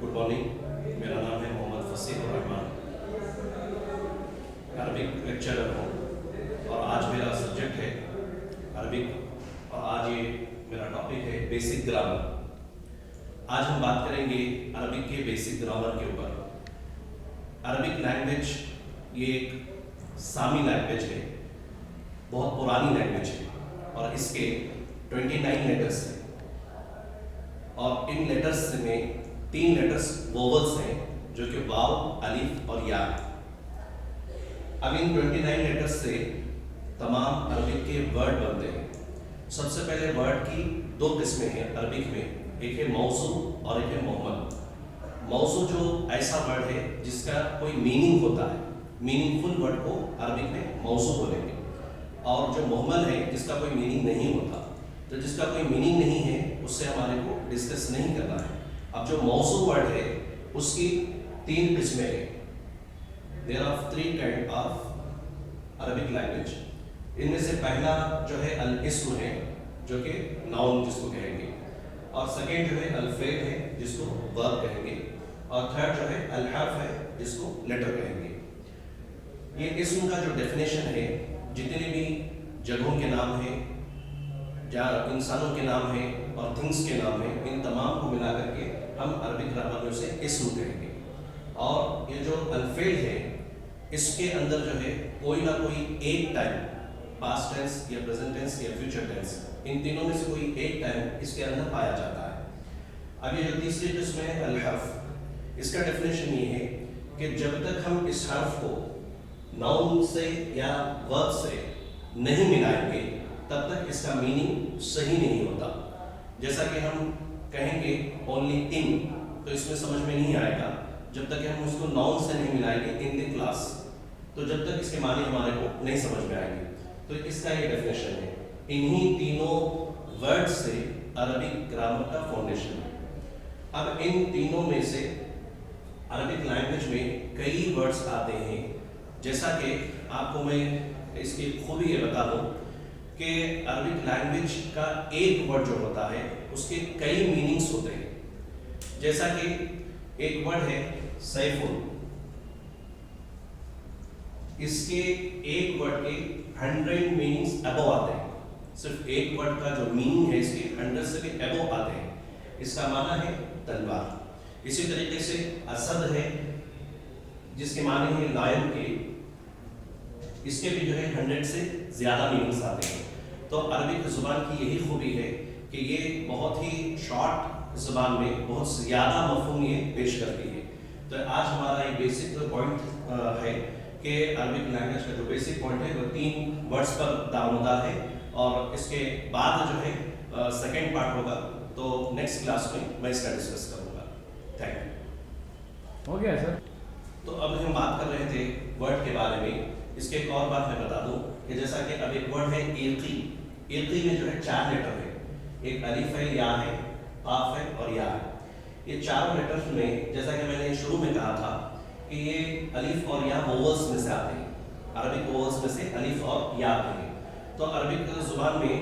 Good morning, मेरा नाम है मोहम्मद फसीह रहमान, अरबिक लेक्चरर हूँ और आज मेरा सब्जेक्ट है अरबिक और आज ये मेरा टॉपिक है बेसिक ग्रामर। आज हम बात करेंगे अरबिक के बेसिक ग्रामर के ऊपर। अरबिक लैंग्वेज ये एक सामी लैंग्वेज है, बहुत पुरानी लैंग्वेज है और इसके 29 लेटर्स हैं और इन लेटर्स में 3 लेटर्स वोवल्स हैं जो कि वाव, अलिफ और या है। अब इन 29 लेटर्स से तमाम अरबिक के वर्ड बनते हैं। सबसे पहले वर्ड की 2 किस्में हैं अरबिक में, एक है मौजू और एक है मोहम्मद। मौजू जो ऐसा वर्ड है जिसका कोई मीनिंग होता है, मीनिंगफुल वर्ड को अरबिक में मौजू बोलेंगे, और जो मोहम्मद है जिसका कोई मीनिंग नहीं होता। तो जिसका कोई मीनिंग नहीं है उससे हमारे को डिस्कस नहीं करना है। अब जो मौजू वर्ड है उसकी 3 किस्में हैं। There are 3 kind of Arabic language. इनमें से पहला जो है अल इस्म है जो कि नाउन जिसको कहेंगे, और सेकेंड जो है अल फेल है जिसको वर्ब कहेंगे, और थर्ड जो है अल हर्फ है जिसको लेटर कहेंगे। ये इस्म का जो डेफिनेशन है, जितने भी जगहों के नाम हैं, जहाँ इंसानों के नाम हैं और थिंग्स के नाम हैं, इन तमाम को मिला करके हम अरबिक ग्रामर में उसे इस्म कहेंगे। और ये जो अल्फेल है इसके अंदर जो है कोई ना कोई एक टाइम, पास्ट टेंस या प्रेजेंट टेंस या फ्यूचर टेंस, इन तीनों में से कोई एक टाइम इसके अंदर पाया जाता है। अब ये जो तीसरी किस्म है अल हर्फ, इसका डेफिनेशन ये है कि जब तक हम इस हर्फ को नाउन से या वर्ब से नहीं मिलाएंगे तब तक इसका मीनिंग सही नहीं होता। जैसा कि हम कहेंगे ओनली इन, तो इसमें समझ में नहीं आएगा जब तक कि हम उसको नाउन से नहीं मिलाएंगे इन द क्लास, तो जब तक इसके माने हमारे को नहीं समझ में आएंगे। तो इसका ये डेफिनेशन है। इन्हीं तीनों वर्ड से अरबिक ग्रामर का फाउंडेशन है। अब इन तीनों में से अरबिक लैंग्वेज में कई वर्ड्स आते हैं। जैसा कि आपको मैं इसकी खूबी ये बता दूं कि अरबिक लैंग्वेज का एक वर्ड जो होता है उसके कई मीनिंग्स होते हैं। जैसा कि एक वर्ड है सैफुल, इसके एक वर्ड के 100 मीनिंग्स अबव आते हैं। सिर्फ एक वर्ड का जो मीनिंग है इसके 100 से भी अबव आते हैं। इसका माना है तलवार। इसी तरीके से असद है जिसके माने हैं लायन के, इसके भी जो है 100 से ज्यादा मीनिंग्स आते हैं। तो अरबिक जुबान की यही खूबी है कि ये बहुत ही शॉर्ट जुबान में बहुत ज्यादा मफहूम ये पेश करती है। तो आज हमारा एक बेसिक पॉइंट है कि अरबिक लैंग्वेज का जो बेसिक पॉइंट है वो 3 वर्ड्स पर दारोमदार है, और इसके बाद जो है सेकेंड पार्ट होगा, तो नेक्स्ट क्लास में मैं इसका डिस्कस करूँगा। Thank you. हो गया सर। तो अब हम बात कर रहे थे वर्ड के बारे में। इसके एक और बात मैं बता दूं कि जैसा कि अब एक वर्ड है इर्की। इर्की में जो है 4 लेटर है, एक अलिफ है, या है, काफ है और या है। ये 4 लेटर्स में, जैसा कि मैंने शुरू में कहा था कि ये अलिफ और या वोवल्स में से आते हैं। अरबिक वोवल्स में से अलिफ और या आते हैं। तो अरबिक जुबान में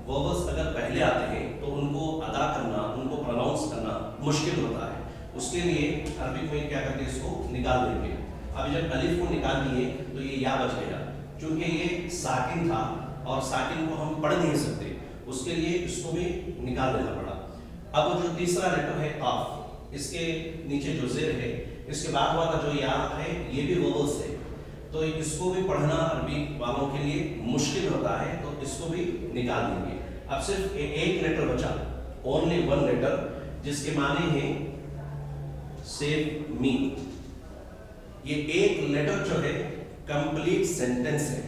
वोवल्स अगर पहले आते हैं तो उनको अदा करना, उनको प्रोनाउंस करना मुश्किल होता है। उसके लिए अरबिक में क्या करते हैं, इसको निकाल देंगे। अभी जब अलिफ को निकाल दिए तो ये या बच गया, क्योंकि ये साकिन था और साकिन को हम पढ़ नहीं सकते, उसके लिए इसको भी निकाल देना पड़ा। अब जो तीसरा लेटर है काफ, इसके नीचे जो जेर है, इसके बाद वाला जो या है ये भी वोवल्स है, तो इसको भी पढ़ना अरबी वालों के लिए मुश्किल होता है, तो इसको भी निकाल देंगे। अब सिर्फ एक लेटर बचा, ओनली 1 लेटर, जिसके माने हैं सेव मी। ये एक लेटर जो है कंप्लीट सेंटेंस है।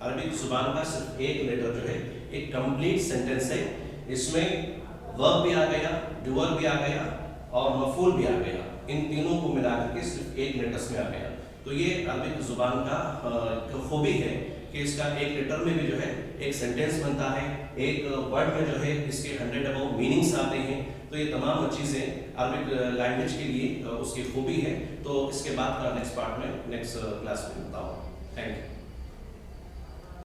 अरबिक जुबान का सिर्फ एक लेटर जो है एक कंप्लीट सेंटेंस है। इसमें वर्ब भी आ गया, डूअर भी आ गया और मफूल भी आ गया। इन तीनों को मिलाकर के सिर्फ एक लेटर्स में आ गया। तो ये अरबिक जुबान का खूबी है कि इसका एक लेटर में भी जो है एक सेंटेंस बनता है, एक वर्ड में जो है इसके 100 अबव मीनिंग्स आते हैं। तो ये तमाम चीज़ें अरबिक लैंग्वेज के लिए उसकी खूबी है। तो इसके बाद का नेक्स्ट पार्ट में नेक्स्ट क्लास में बताऊँ। Thank you.